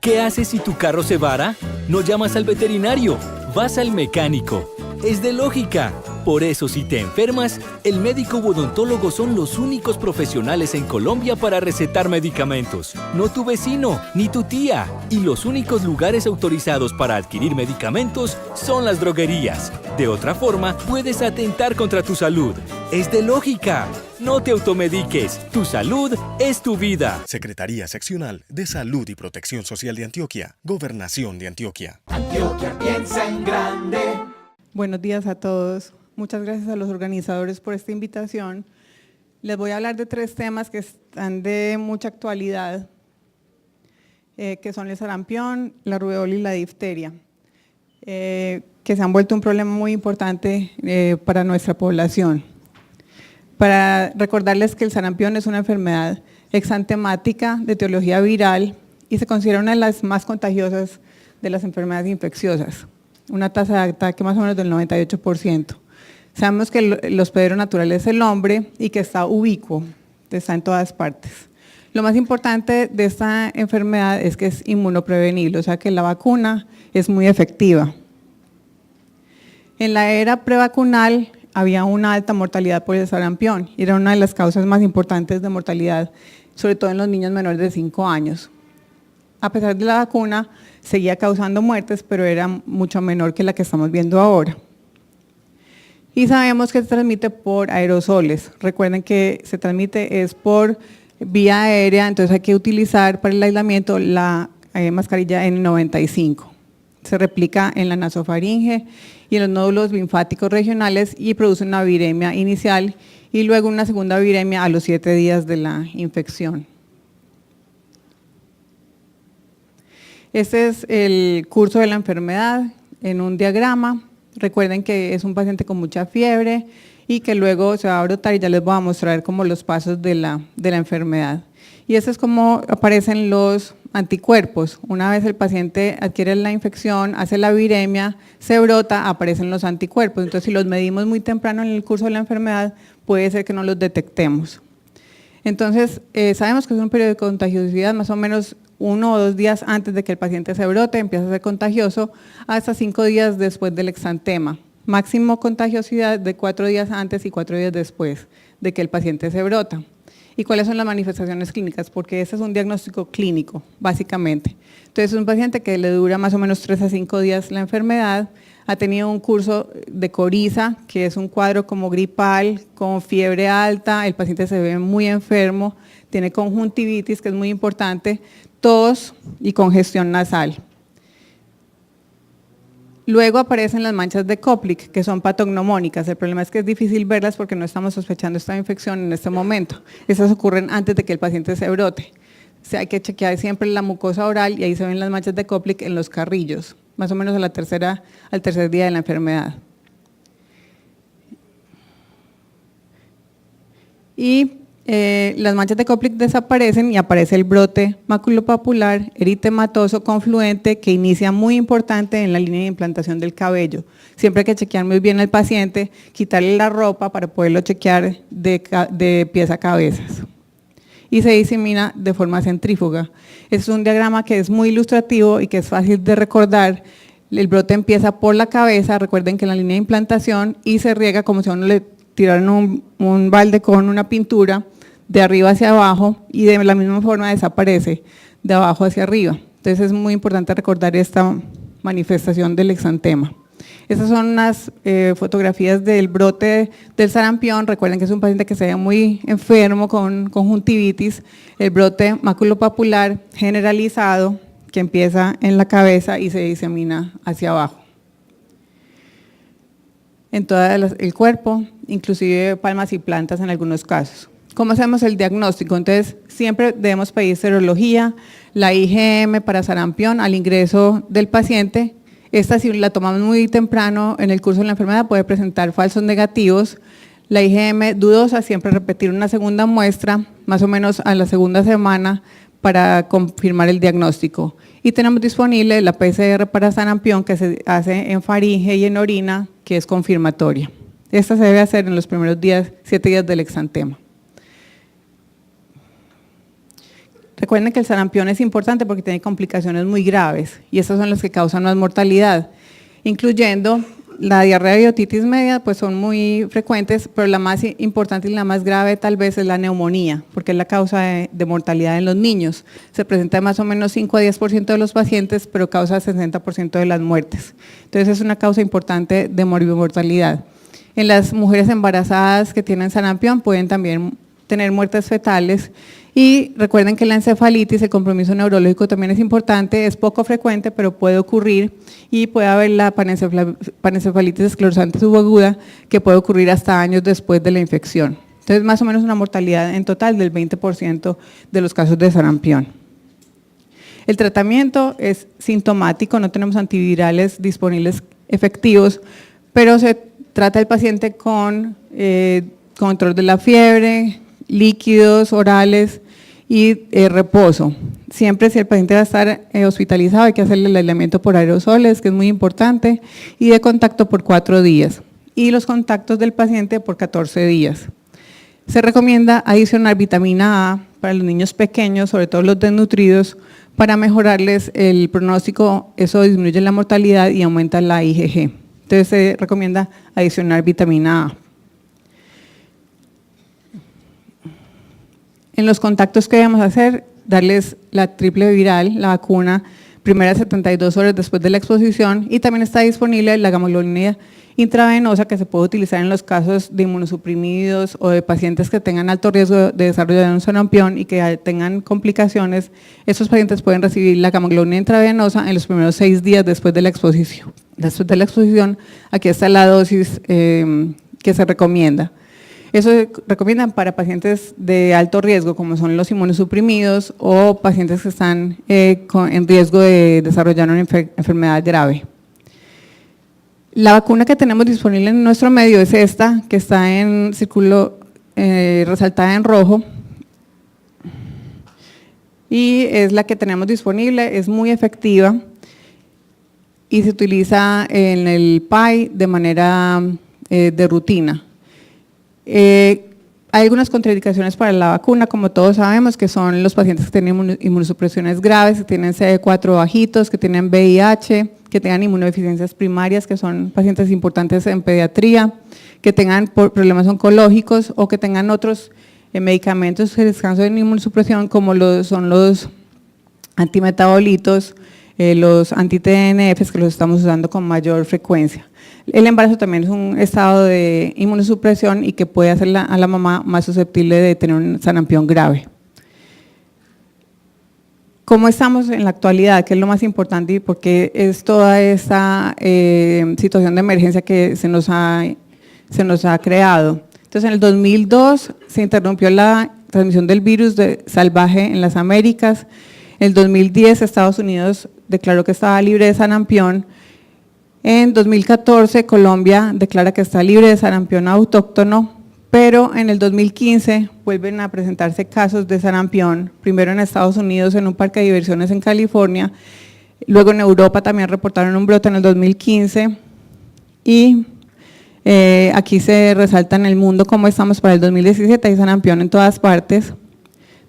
¿Qué haces si tu carro se vara? No llamas al veterinario, vas al mecánico. Es de lógica. Por eso, si te enfermas, el médico u odontólogo son los únicos profesionales en Colombia para recetar medicamentos. No tu vecino, ni tu tía. Y los únicos lugares autorizados para adquirir medicamentos son las droguerías. De otra forma, puedes atentar contra tu salud. Es de lógica. No te automediques. Tu salud es tu vida. Secretaría Seccional de Salud y Protección Social de Antioquia. Gobernación de Antioquia. Antioquia piensa en grande. Buenos días a todos. Muchas gracias a los organizadores por esta invitación. Les voy a hablar de 3 temas que están de mucha actualidad, que son el sarampión, la rubeola y la difteria, que se han vuelto un problema muy importante para nuestra población. Para recordarles que el sarampión es una enfermedad exantemática de etiología viral y se considera una de las más contagiosas de las enfermedades infecciosas, una tasa de ataque más o menos del 98%. Sabemos que el hospedero natural es el hombre y que está ubicuo, está en todas partes. Lo más importante de esta enfermedad es que es inmunoprevenible, o sea que la vacuna es muy efectiva. En la era prevacunal había una alta mortalidad por el sarampión y era una de las causas más importantes de mortalidad, sobre todo en los niños menores de 5 años. A pesar de la vacuna, seguía causando muertes, pero era mucho menor que la que estamos viendo ahora. Y sabemos que se transmite por aerosoles. Recuerden que se transmite es por vía aérea, entonces hay que utilizar para el aislamiento la mascarilla N95. Se replica en la nasofaringe y en los nódulos linfáticos regionales y produce una viremia inicial y luego una segunda viremia a los 7 días de la infección. Este es el curso de la enfermedad en un diagrama. Recuerden que es un paciente con mucha fiebre y que luego se va a brotar y ya les voy a mostrar como los pasos de la enfermedad. Y eso es como aparecen los anticuerpos. Una vez el paciente adquiere la infección, hace la viremia, se brota, aparecen los anticuerpos. Entonces, si los medimos muy temprano en el curso de la enfermedad, puede ser que no los detectemos. Entonces, sabemos que es un periodo de contagiosidad más o menos 1 o 2 días antes de que el paciente se brote, empieza a ser contagioso, hasta 5 días después del exantema. Máximo contagiosidad de 4 días antes y 4 días después de que el paciente se brota. ¿Y cuáles son las manifestaciones clínicas? Porque ese es un diagnóstico clínico, básicamente. Entonces, es un paciente que le dura más o menos 3 a 5 días la enfermedad, ha tenido un curso de coriza, que es un cuadro como gripal, con fiebre alta, el paciente se ve muy enfermo, tiene conjuntivitis, que es muy importante, tos y congestión nasal. Luego aparecen las manchas de Koplik, que son patognomónicas. El problema es que es difícil verlas porque no estamos sospechando esta infección en este momento. Esas ocurren antes de que el paciente se brote. O sea, hay que chequear siempre la mucosa oral y ahí se ven las manchas de Koplik en los carrillos, más o menos al tercer día de la enfermedad. Y las manchas de Koplik desaparecen y aparece el brote maculopapular eritematoso confluente que inicia muy importante en la línea de implantación del cabello. Siempre hay que chequear muy bien al paciente, quitarle la ropa para poderlo chequear de pies a cabezas. Y se disemina de forma centrífuga. Es un diagrama que es muy ilustrativo y que es fácil de recordar. El brote empieza por la cabeza, recuerden que en la línea de implantación, y se riega como si a uno le tiraran un balde con una pintura de arriba hacia abajo y de la misma forma desaparece de abajo hacia arriba. Entonces es muy importante recordar esta manifestación del exantema. Estas son unas fotografías del brote del sarampión. Recuerden que es un paciente que se ve muy enfermo con conjuntivitis, el brote maculopapular generalizado que empieza en la cabeza y se disemina hacia abajo. En todo el cuerpo, inclusive palmas y plantas en algunos casos. ¿Cómo hacemos el diagnóstico? Entonces, siempre debemos pedir serología, la IgM para sarampión al ingreso del paciente. Esta, si la tomamos muy temprano en el curso de la enfermedad, puede presentar falsos negativos. La IgM dudosa, siempre repetir una segunda muestra, más o menos a la segunda semana, para confirmar el diagnóstico. Y tenemos disponible la PCR para sarampión, que se hace en faringe y en orina, que es confirmatoria. Esta se debe hacer en los primeros 7 días del exantema. Recuerden que el sarampión es importante porque tiene complicaciones muy graves y estas son las que causan más mortalidad, incluyendo la diarrea y otitis media, pues son muy frecuentes, pero la más importante y la más grave tal vez es la neumonía, porque es la causa de mortalidad en los niños. Se presenta en más o menos 5 a 10% de los pacientes, pero causa 60% de las muertes. Entonces es una causa importante de morbimortalidad. En las mujeres embarazadas que tienen sarampión pueden también tener muertes fetales. Y recuerden que la encefalitis, el compromiso neurológico también es importante, es poco frecuente, pero puede ocurrir y puede haber la panencefalitis esclerosante subaguda que puede ocurrir hasta años después de la infección. Entonces, más o menos una mortalidad en total del 20% de los casos de sarampión. El tratamiento es sintomático, no tenemos antivirales disponibles efectivos, pero se trata el paciente con control de la fiebre, líquidos orales y reposo. Siempre si el paciente va a estar hospitalizado hay que hacerle el aislamiento por aerosoles, que es muy importante, y de contacto por 4 días. Y los contactos del paciente por 14 días. Se recomienda adicionar vitamina A para los niños pequeños, sobre todo los desnutridos, para mejorarles el pronóstico. Eso disminuye la mortalidad y aumenta la IgG. Entonces se recomienda adicionar vitamina A. En los contactos que debemos hacer, darles la triple viral, la vacuna, primeras 72 horas después de la exposición, y también está disponible la gamoglobulina intravenosa que se puede utilizar en los casos de inmunosuprimidos o de pacientes que tengan alto riesgo de desarrollar un sarampión y que tengan complicaciones. Estos pacientes pueden recibir la gamoglobulina intravenosa en los primeros 6 días después de la exposición. Después de la exposición, aquí está la dosis que se recomienda. Eso se recomiendan para pacientes de alto riesgo, como son los inmunosuprimidos o pacientes que están en riesgo de desarrollar una enfermedad grave. La vacuna que tenemos disponible en nuestro medio es esta, que está en círculo resaltada en rojo, y es la que tenemos disponible, es muy efectiva y se utiliza en el PAI de manera de rutina. Hay algunas contraindicaciones para la vacuna, como todos sabemos, que son los pacientes que tienen inmunosupresiones graves, que tienen CD4 bajitos, que tienen VIH, que tengan inmunodeficiencias primarias, que son pacientes importantes en pediatría, que tengan problemas oncológicos o que tengan otros medicamentos que descansan en inmunosupresión, como son los antimetabolitos, los anti-TNFs, que los estamos usando con mayor frecuencia. El embarazo también es un estado de inmunosupresión y que puede hacer a la mamá más susceptible de tener un sarampión grave. ¿Cómo estamos en la actualidad? ¿Qué es lo más importante? Y porque es toda esta situación de emergencia que se nos ha creado. Entonces, en el 2002 se interrumpió la transmisión del virus salvaje en las Américas. En el 2010 Estados Unidos declaró que estaba libre de sarampión. En 2014 Colombia declara que está libre de sarampión autóctono, pero en el 2015 vuelven a presentarse casos de sarampión, primero en Estados Unidos en un parque de diversiones en California, luego en Europa también reportaron un brote en el 2015 y aquí se resalta en el mundo cómo estamos para el 2017, hay sarampión en todas partes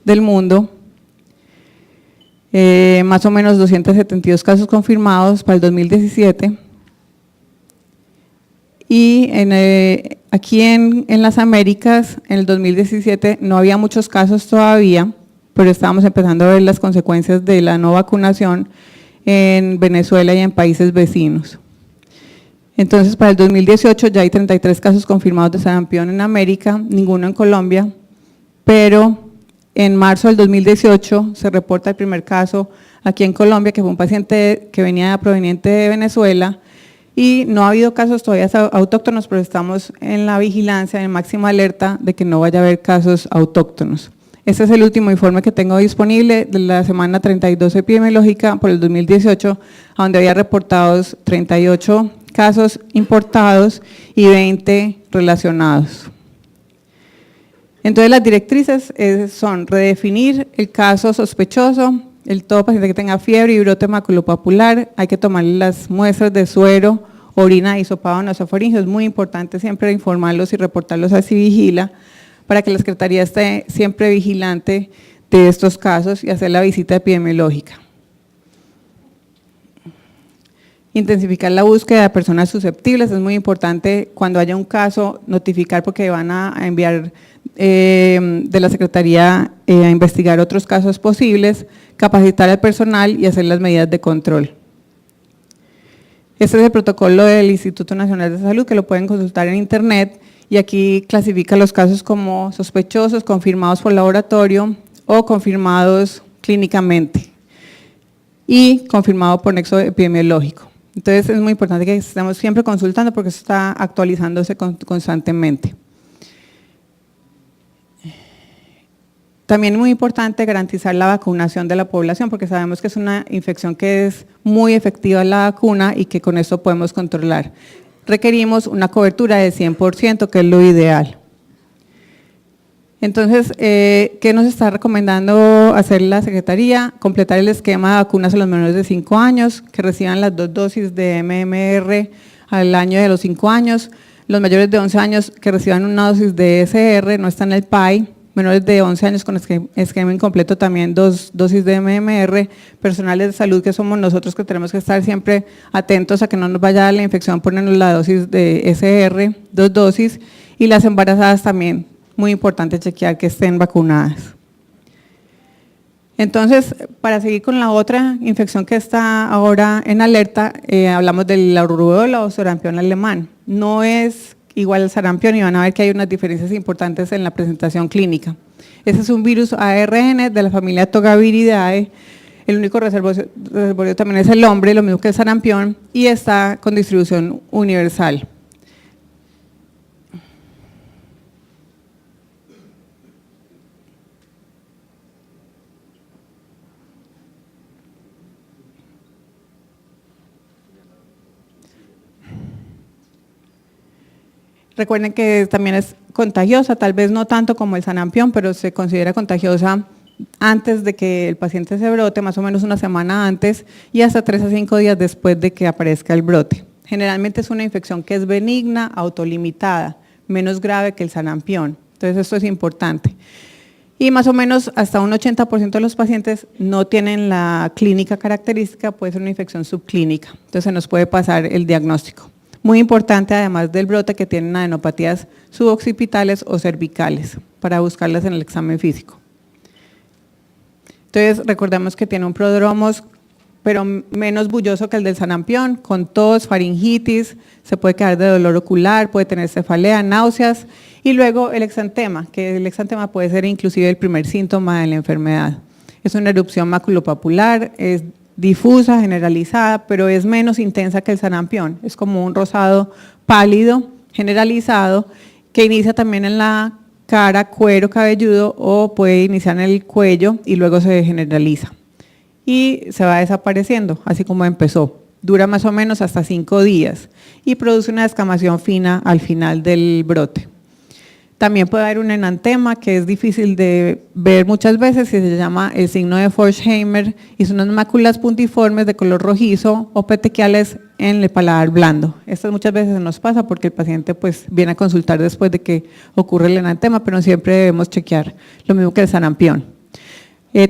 del mundo. Más o menos 272 casos confirmados para el 2017. Y aquí en las Américas, en el 2017, no había muchos casos todavía, pero estábamos empezando a ver las consecuencias de la no vacunación en Venezuela y en países vecinos. Entonces, para el 2018 ya hay 33 casos confirmados de sarampión en América, ninguno en Colombia, pero en marzo del 2018 se reporta el primer caso aquí en Colombia, que fue un paciente que venía proveniente de Venezuela, y no ha habido casos todavía autóctonos, pero estamos en la vigilancia, en máxima alerta de que no vaya a haber casos autóctonos. Este es el último informe que tengo disponible de la semana 32 epidemiológica por el 2018, donde había reportados 38 casos importados y 20 relacionados. Entonces las directrices son redefinir el caso sospechoso, todo paciente que tenga fiebre y brote maculopapular, hay que tomarle las muestras de suero, orina, hisopado nasofaringeo. Es muy importante siempre informarlos y reportarlos a Civigila para que la Secretaría esté siempre vigilante de estos casos y hacer la visita epidemiológica. Intensificar la búsqueda de personas susceptibles. Es muy importante cuando haya un caso notificar, porque van a enviar de la Secretaría a investigar otros casos posibles, capacitar al personal y hacer las medidas de control. Este es el protocolo del Instituto Nacional de Salud, que lo pueden consultar en internet, y aquí clasifica los casos como sospechosos, confirmados por laboratorio o confirmados clínicamente y confirmado por nexo epidemiológico. Entonces es muy importante que estemos siempre consultando porque eso está actualizándose constantemente. También es muy importante garantizar la vacunación de la población, porque sabemos que es una infección que es muy efectiva la vacuna y que con esto podemos controlar. Requerimos una cobertura de 100%, que es lo ideal. Entonces, ¿qué nos está recomendando hacer la Secretaría? Completar el esquema de vacunas a los menores de 5 años, que reciban las 2 dosis de MMR al año de los 5 años. Los mayores de 11 años que reciban una dosis de SR, no está en el PAI. Menores de 11 años con esquema incompleto también 2 dosis de MMR, personales de salud que somos nosotros, que tenemos que estar siempre atentos a que no nos vaya a dar la infección, ponernos la dosis de SR, 2 dosis, y las embarazadas también, muy importante chequear que estén vacunadas. Entonces, para seguir con la otra infección que está ahora en alerta, hablamos de la rubéola o sarampión alemán. No es igual al sarampión y van a ver que hay unas diferencias importantes en la presentación clínica. Este es un virus ARN de la familia Togaviridae, el único reservorio también es el hombre, lo mismo que el sarampión, y está con distribución universal. Recuerden que también es contagiosa, tal vez no tanto como el sarampión, pero se considera contagiosa antes de que el paciente se brote, más o menos una semana antes, y hasta 3 a 5 días después de que aparezca el brote. Generalmente es una infección que es benigna, autolimitada, menos grave que el sarampión. Entonces esto es importante. Y más o menos hasta un 80% de los pacientes no tienen la clínica característica, puede ser una infección subclínica. Entonces se nos puede pasar el diagnóstico. Muy importante, además del brote, que tienen adenopatías suboccipitales o cervicales, para buscarlas en el examen físico. Entonces, recordemos que tiene un prodromos, pero menos bulloso que el del sarampión, con tos, faringitis, se puede quedar de dolor ocular, puede tener cefalea, náuseas, y luego el exantema, que el exantema puede ser inclusive el primer síntoma de la enfermedad. Es una erupción maculopapular, es difusa, generalizada, pero es menos intensa que el sarampión. Es como un rosado pálido, generalizado, que inicia también en la cara, cuero cabelludo, o puede iniciar en el cuello y luego se generaliza. Y se va desapareciendo, así como empezó. Dura más o menos hasta 5 días y produce una descamación fina al final del brote. También puede haber un enantema que es difícil de ver muchas veces y se llama el signo de Forchheimer, y son unas máculas puntiformes de color rojizo o petequiales en el paladar blando. Estas muchas veces nos pasa porque el paciente pues viene a consultar después de que ocurre el enantema, pero siempre debemos chequear, lo mismo que el sarampión.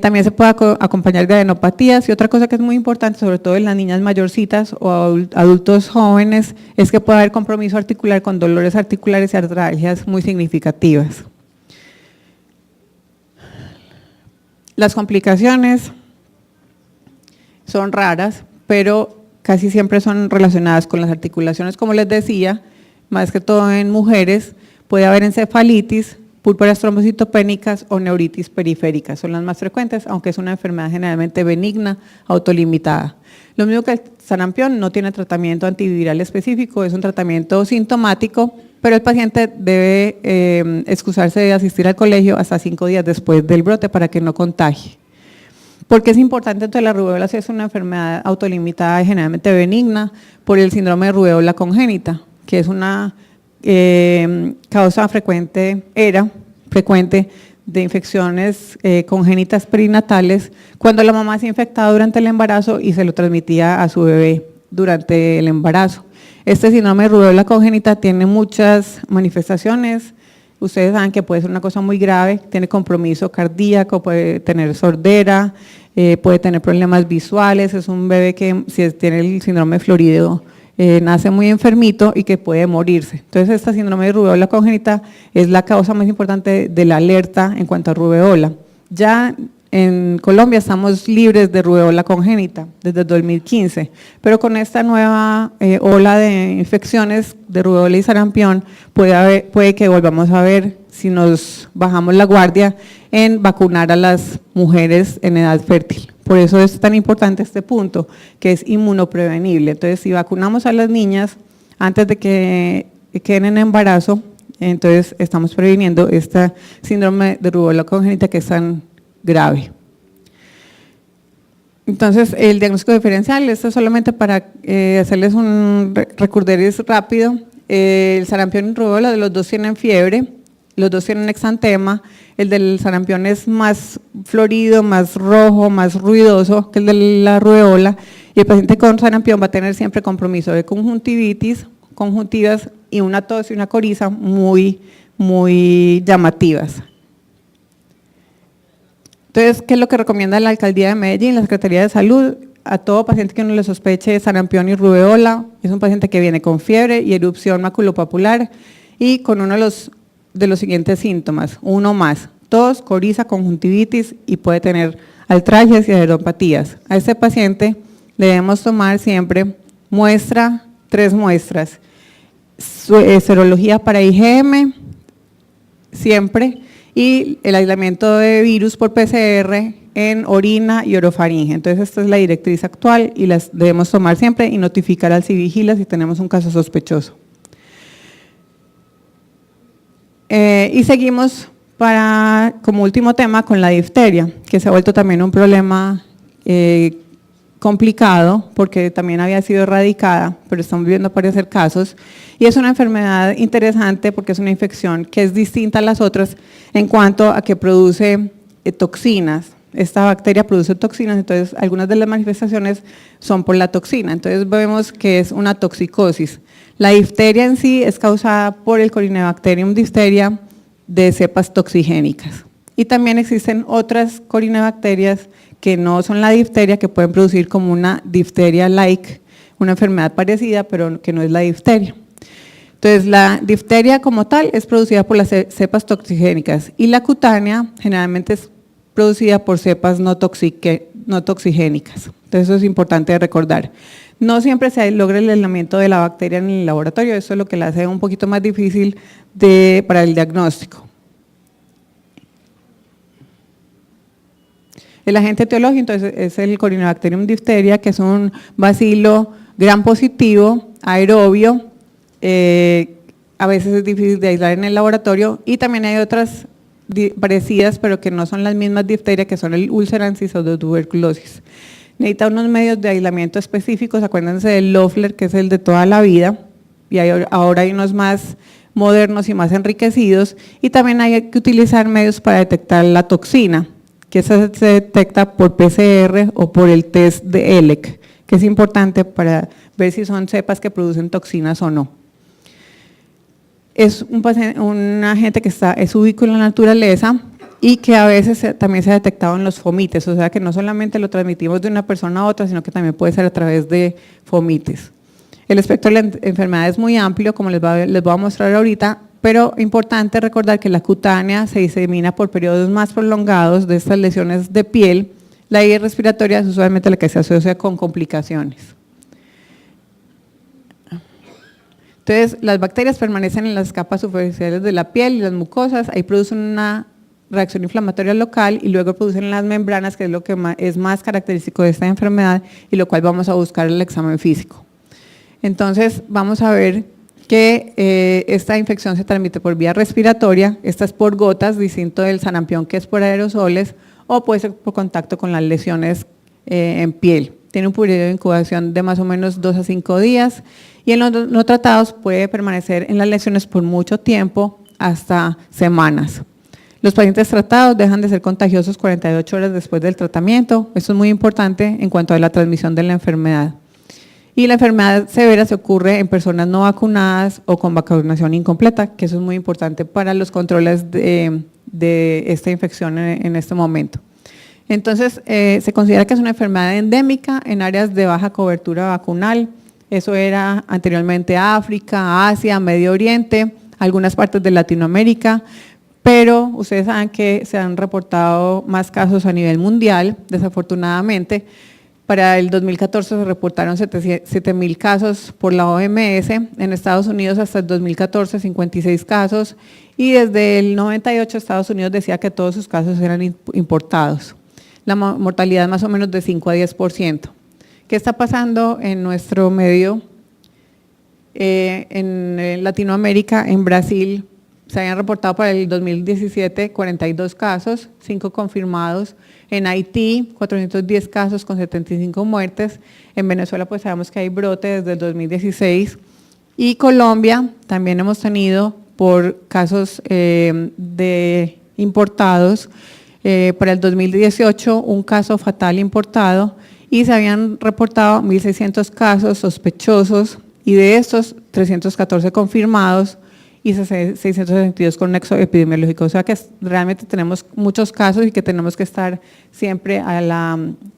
También se puede acompañar de adenopatías, y otra cosa que es muy importante, sobre todo en las niñas mayorcitas o adultos jóvenes, es que puede haber compromiso articular con dolores articulares y artralgias muy significativas. Las complicaciones son raras, pero casi siempre son relacionadas con las articulaciones, como les decía, más que todo en mujeres. Puede haber encefalitis, púrpuras trombocitopénicas o neuritis periféricas, son las más frecuentes, aunque es una enfermedad generalmente benigna, autolimitada. Lo mismo que el sarampión, no tiene tratamiento antiviral específico, es un tratamiento sintomático, pero el paciente debe excusarse de asistir al colegio hasta 5 días después del brote para que no contagie. ¿Por qué es importante? Entonces, la rubéola es una enfermedad autolimitada y generalmente benigna por el síndrome de rubéola congénita, que es una causa frecuente de infecciones congénitas perinatales cuando la mamá se infectaba durante el embarazo y se lo transmitía a su bebé durante el embarazo. Este síndrome de rubéola congénita tiene muchas manifestaciones Ustedes saben que puede ser una cosa muy grave, tiene compromiso cardíaco, puede tener sordera, puede tener problemas visuales, es un bebé que si tiene el síndrome florídeo nace muy enfermito y que puede morirse. Entonces esta síndrome de rubeola congénita es la causa más importante de la alerta en cuanto a rubeola. Ya en Colombia estamos libres de rubeola congénita desde el 2015, pero con esta nueva ola de infecciones de rubeola y sarampión puede que volvamos a ver, si nos bajamos la guardia, en vacunar a las mujeres en edad fértil. Por eso es tan importante este punto, que es inmunoprevenible. Entonces, si vacunamos a las niñas antes de que queden en embarazo, entonces estamos previniendo este síndrome de rubeola congénita que es tan grave. Entonces, el diagnóstico diferencial, esto es solamente para hacerles un recorderis rápido. El sarampión y rubeola, los dos tienen fiebre, los dos tienen exantema. El del sarampión es más florido, más rojo, más ruidoso que el de la rubeola, y el paciente con sarampión va a tener siempre compromiso de conjuntivitis, conjuntivas y una tos y una coriza muy llamativas. Entonces, ¿qué es lo que recomienda la Alcaldía de Medellín, la Secretaría de Salud? A todo paciente que uno le sospeche de sarampión y rubeola, es un paciente que viene con fiebre y erupción maculopapular y con uno de los siguientes síntomas, uno más: tos, coriza, conjuntivitis y puede tener artralgias y adenopatías. A este paciente le debemos tomar siempre 3 muestras, serología para IgM, siempre, y el aislamiento de virus por PCR en orina y orofaringe. Entonces, esta es la directriz actual y las debemos tomar siempre y notificar al Civigila si tenemos un caso sospechoso. Y seguimos como último tema con la difteria, que se ha vuelto también un problema complicado porque también había sido erradicada, pero estamos viendo aparecer casos, y es una enfermedad interesante porque es una infección que es distinta a las otras en cuanto a que produce toxinas. Esta bacteria produce toxinas, entonces algunas de las manifestaciones son por la toxina, entonces vemos que es una toxicosis. La difteria en sí es causada por el Corynebacterium diphtheria de cepas toxigénicas. Y también existen otras corinebacterias que no son la difteria, que pueden producir como una difteria-like, una enfermedad parecida, pero que no es la difteria. Entonces, la difteria como tal es producida por las cepas toxigénicas y la cutánea generalmente es producida por cepas no toxigénicas. Entonces, eso es importante recordar. No siempre se logra el aislamiento de la bacteria en el laboratorio, eso es lo que la hace un poquito más difícil para el diagnóstico. El agente etiológico entonces es el Corynebacterium diphtheria, que es un bacilo gram positivo, aerobio, a veces es difícil de aislar en el laboratorio, y también hay otras parecidas, pero que no son las mismas difteria, que son el Ulcerans y pseudotuberculosis. Necesita unos medios de aislamiento específicos, acuérdense del Loeffler, que es el de toda la vida, y ahora hay unos más modernos y más enriquecidos, y también hay que utilizar medios para detectar la toxina, que esa se detecta por PCR o por el test de ELEC, que es importante para ver si son cepas que producen toxinas o no. Es un agente que es ubícuo en la naturaleza y que a veces también se ha detectado en los fomites, o sea que no solamente lo transmitimos de una persona a otra, sino que también puede ser a través de fomites. El espectro de la enfermedad es muy amplio, como les voy a mostrar ahorita, pero importante recordar que la cutánea se disemina por periodos más prolongados de estas lesiones de piel. La vía respiratoria es usualmente la que se asocia con complicaciones. Entonces, las bacterias permanecen en las capas superficiales de la piel y las mucosas, ahí producen una reacción inflamatoria local y luego producen las membranas, que es lo que es más característico de esta enfermedad y lo cual vamos a buscar en el examen físico. Entonces, vamos a ver que esta infección se transmite por vía respiratoria, esta es por gotas, distinto del sarampión que es por aerosoles, o puede ser por contacto con las lesiones en piel. Tiene un periodo de incubación de más o menos 2 a 5 días y en los no tratados puede permanecer en las lesiones por mucho tiempo, hasta semanas. Los pacientes tratados dejan de ser contagiosos 48 horas después del tratamiento, esto es muy importante en cuanto a la transmisión de la enfermedad. Y la enfermedad severa se ocurre en personas no vacunadas o con vacunación incompleta, que eso es muy importante para los controles de esta infección en este momento. Entonces, se considera que es una enfermedad endémica en áreas de baja cobertura vacunal. Eso era anteriormente África, Asia, Medio Oriente, algunas partes de Latinoamérica, pero ustedes saben que se han reportado más casos a nivel mundial, desafortunadamente. Para el 2014 se reportaron 7.000 casos por la OMS, en Estados Unidos hasta el 2014 56 casos y desde el 98 Estados Unidos decía que todos sus casos eran importados. La mortalidad más o menos de 5 a 10%. ¿Qué está pasando en nuestro medio? En Latinoamérica, en Brasil, se habían reportado para el 2017 42 casos, 5 confirmados. En Haití, 410 casos con 75 muertes. En Venezuela, pues sabemos que hay brote desde el 2016. Y Colombia, también hemos tenido por casos de importados. Para el 2018, un caso fatal importado y se habían reportado 1.600 casos sospechosos y de estos 314 confirmados y 662 con nexo epidemiológico. O sea que realmente tenemos muchos casos y que tenemos que estar siempre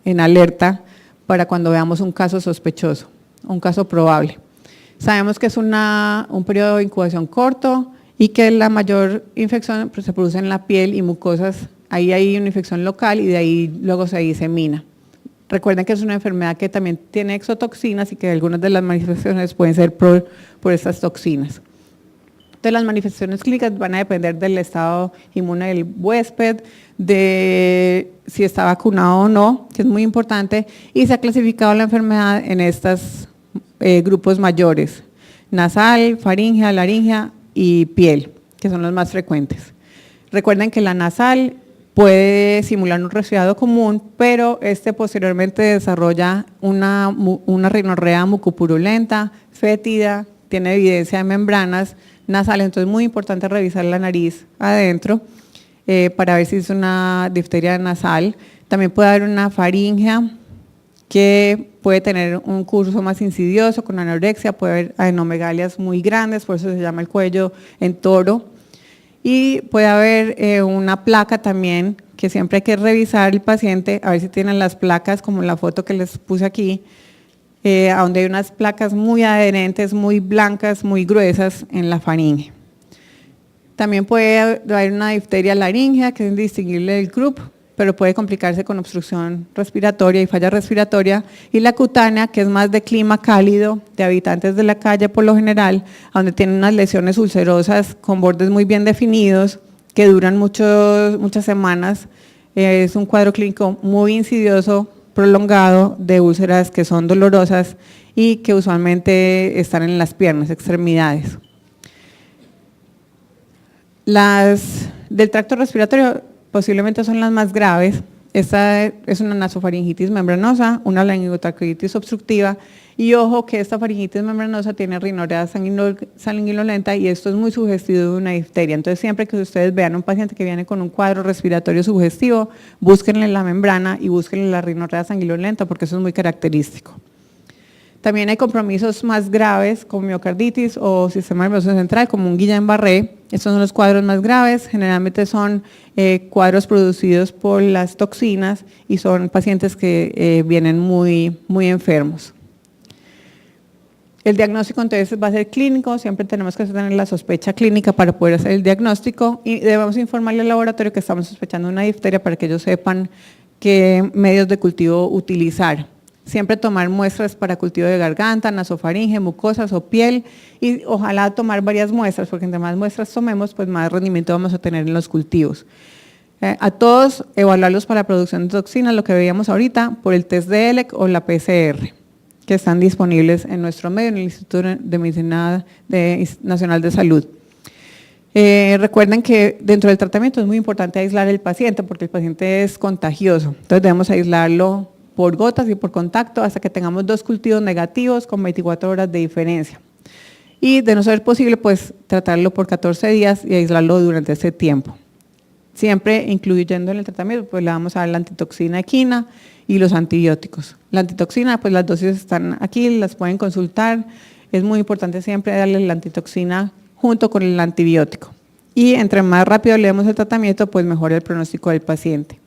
en alerta para cuando veamos un caso sospechoso, un caso probable. Sabemos que es un periodo de incubación corto y que la mayor infección se produce en la piel y mucosas. Ahí hay una infección local y de ahí luego se disemina. Recuerden que es una enfermedad que también tiene exotoxinas y que algunas de las manifestaciones pueden ser por estas toxinas. Entonces, las manifestaciones clínicas van a depender del estado inmune del huésped, de si está vacunado o no, que es muy importante, y se ha clasificado la enfermedad en estos grupos mayores, nasal, faríngea, laringea y piel, que son los más frecuentes. Recuerden que la nasal puede simular un resfriado común, pero posteriormente desarrolla una rinorrea mucopurulenta, fétida, tiene evidencia de membranas nasales, entonces es muy importante revisar la nariz adentro para ver si es una difteria nasal. También puede haber una faríngea que puede tener un curso más insidioso con anorexia, puede haber adenomegalias muy grandes, por eso se llama el cuello en toro. Y puede haber una placa también, que siempre hay que revisar el paciente, a ver si tienen las placas, como la foto que les puse aquí, donde hay unas placas muy adherentes, muy blancas, muy gruesas en la faringe. También puede haber una difteria laringea, que es indistinguible del croup, pero puede complicarse con obstrucción respiratoria y falla respiratoria, y la cutánea, que es más de clima cálido, de habitantes de la calle por lo general, donde tienen unas lesiones ulcerosas con bordes muy bien definidos, que duran muchas semanas. Es un cuadro clínico muy insidioso, prolongado, de úlceras que son dolorosas y que usualmente están en las piernas, extremidades. Las del tracto respiratorio posiblemente son las más graves. Esta es una nasofaringitis membranosa, una laringotraqueitis obstructiva, y ojo que esta faringitis membranosa tiene rinorea sanguinolenta y esto es muy sugestivo de una difteria. Entonces, siempre que ustedes vean a un paciente que viene con un cuadro respiratorio sugestivo, búsquenle la membrana y búsquenle la rinorea sanguinolenta porque eso es muy característico. También hay compromisos más graves como miocarditis o sistema nervioso central, como un Guillain-Barré. Estos son los cuadros más graves, generalmente son cuadros producidos por las toxinas y son pacientes que vienen muy enfermos. El diagnóstico entonces va a ser clínico, siempre tenemos que tener la sospecha clínica para poder hacer el diagnóstico y debemos informarle al laboratorio que estamos sospechando una difteria para que ellos sepan qué medios de cultivo utilizar. Siempre tomar muestras para cultivo de garganta, nasofaringe, mucosas o piel y ojalá tomar varias muestras, porque entre más muestras tomemos, pues más rendimiento vamos a tener en los cultivos. A todos evaluarlos para la producción de toxinas, lo que veíamos ahorita, por el test de ELEC o la PCR, que están disponibles en nuestro medio, en el Instituto de Medicina Nacional de Salud. Recuerden que dentro del tratamiento es muy importante aislar al paciente, porque el paciente es contagioso, entonces debemos aislarlo por gotas y por contacto hasta que tengamos 2 cultivos negativos con 24 horas de diferencia. Y de no ser posible, pues tratarlo por 14 días y aislarlo durante ese tiempo. siempre incluyendo en el tratamiento, pues le vamos a dar la antitoxina equina y los antibióticos. La antitoxina, pues las dosis están aquí, las pueden consultar. Es muy importante siempre darle la antitoxina junto con el antibiótico. Y entre más rápido le demos el tratamiento, pues mejor el pronóstico del paciente.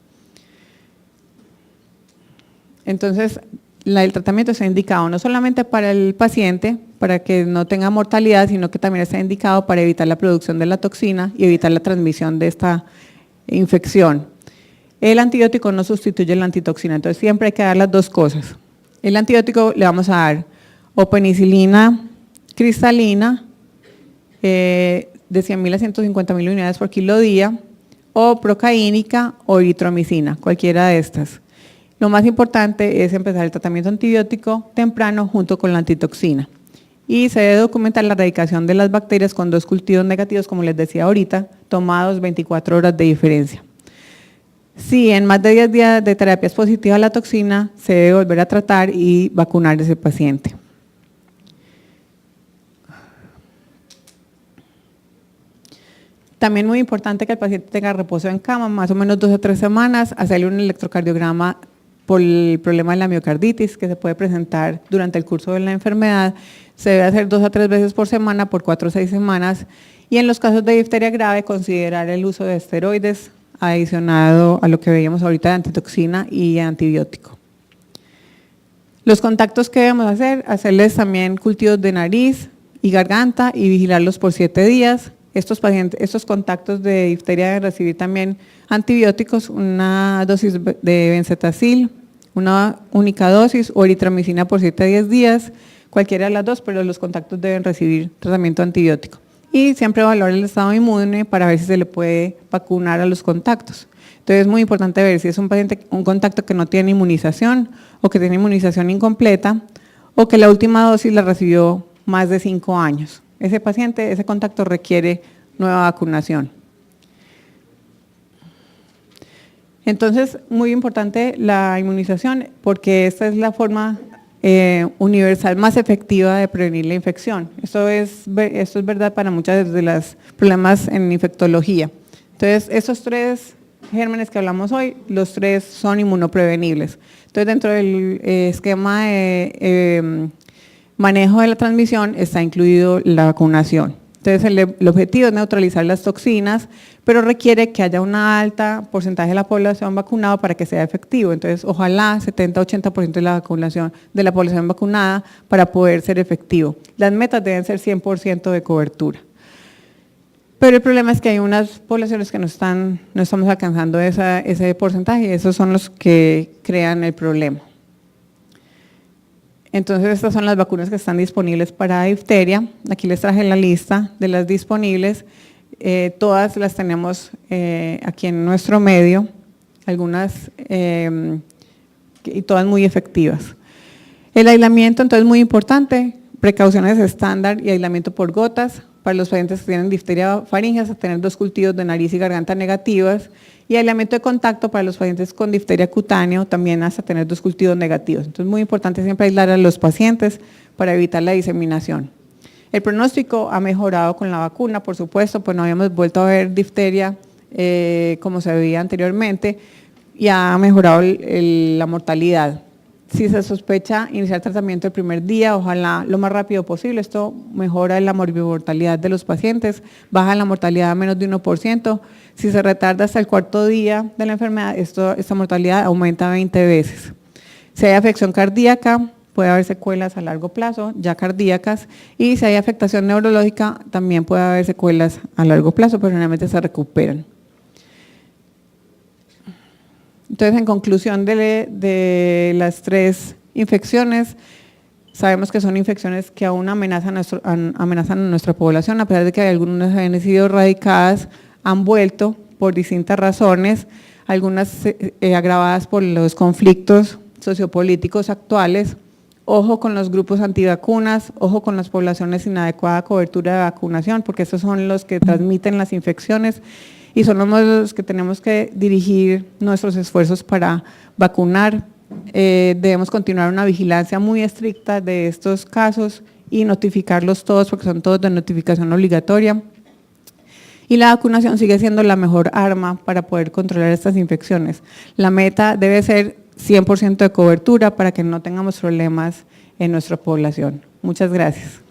Entonces, el tratamiento está indicado no solamente para el paciente, para que no tenga mortalidad, sino que también está indicado para evitar la producción de la toxina y evitar la transmisión de esta infección. El antibiótico no sustituye la antitoxina, entonces siempre hay que dar las dos cosas. El antibiótico le vamos a dar o penicilina cristalina de 100.000 a 150.000 unidades por kilo día, o procaínica o eritromicina, cualquiera de estas. Lo más importante es empezar el tratamiento antibiótico temprano junto con la antitoxina. Y se debe documentar la erradicación de las bacterias con 2 cultivos negativos, como les decía ahorita, tomados 24 horas de diferencia. Si en más de 10 días de terapia es positiva la toxina, se debe volver a tratar y vacunar a ese paciente. También muy importante que el paciente tenga reposo en cama, más o menos 2 a 3 semanas, hacerle un electrocardiograma por el problema de la miocarditis que se puede presentar durante el curso de la enfermedad. Se debe hacer 2 a 3 veces por semana por 4 o 6 semanas. Y en los casos de difteria grave, considerar el uso de esteroides adicionado a lo que veíamos ahorita de antitoxina y antibiótico. Los contactos que debemos hacer, hacerles también cultivos de nariz y garganta y vigilarlos por 7 días. Estos contactos de difteria deben recibir también antibióticos, una dosis de benzetacil, una única dosis o eritromicina por 7 a 10 días, cualquiera de las dos, pero los contactos deben recibir tratamiento antibiótico. Y siempre evaluar el estado inmune para ver si se le puede vacunar a los contactos. Entonces es muy importante ver si es un contacto que no tiene inmunización o que tiene inmunización incompleta o que la última dosis la recibió más de 5 años. Ese paciente, ese contacto requiere nueva vacunación. Entonces, muy importante la inmunización porque esta es la forma universal más efectiva de prevenir la infección. Esto es verdad para muchas de los problemas en infectología. Entonces, esos 3 gérmenes que hablamos hoy, los 3 son inmunoprevenibles. Entonces, dentro del esquema de manejo de la transmisión está incluido la vacunación. Entonces, el objetivo es neutralizar las toxinas, pero requiere que haya un alto porcentaje de la población vacunada para que sea efectivo. Entonces, ojalá 70-80% de la población vacunada para poder ser efectivo. Las metas deben ser 100% de cobertura. Pero el problema es que hay unas poblaciones que no estamos alcanzando ese porcentaje y esos son los que crean el problema. Entonces, estas son las vacunas que están disponibles para difteria. Aquí les traje la lista de las disponibles. Todas las tenemos aquí en nuestro medio, algunas y todas muy efectivas. El aislamiento, entonces, muy importante, precauciones estándar y aislamiento por gotas para los pacientes que tienen difteria faríngea, hasta tener 2 cultivos de nariz y garganta negativas, y aislamiento de contacto para los pacientes con difteria cutáneo, también hasta tener 2 cultivos negativos. Entonces, muy importante siempre aislar a los pacientes para evitar la diseminación. El pronóstico ha mejorado con la vacuna, por supuesto, pues no habíamos vuelto a ver difteria como se veía anteriormente, y ha mejorado la mortalidad. Si se sospecha iniciar tratamiento el primer día, ojalá lo más rápido posible. Esto mejora la morbimortalidad de los pacientes, baja la mortalidad a menos de 1%. Si se retarda hasta el 4.º día de la enfermedad, esta mortalidad aumenta 20 veces. Si hay afección cardíaca, puede haber secuelas a largo plazo, ya cardíacas, y si hay afectación neurológica, también puede haber secuelas a largo plazo, pero generalmente se recuperan. Entonces, en conclusión de las 3 infecciones, sabemos que son infecciones que aún amenazan a nuestra población, a pesar de que algunas hayan sido erradicadas, han vuelto por distintas razones, algunas agravadas por los conflictos sociopolíticos actuales. Ojo con los grupos antivacunas, ojo con las poblaciones sin adecuada cobertura de vacunación, porque estos son los que transmiten las infecciones y son los que tenemos que dirigir nuestros esfuerzos para vacunar. Debemos continuar una vigilancia muy estricta de estos casos y notificarlos todos, porque son todos de notificación obligatoria. Y la vacunación sigue siendo la mejor arma para poder controlar estas infecciones. La meta debe ser 100% de cobertura para que no tengamos problemas en nuestra población. Muchas gracias.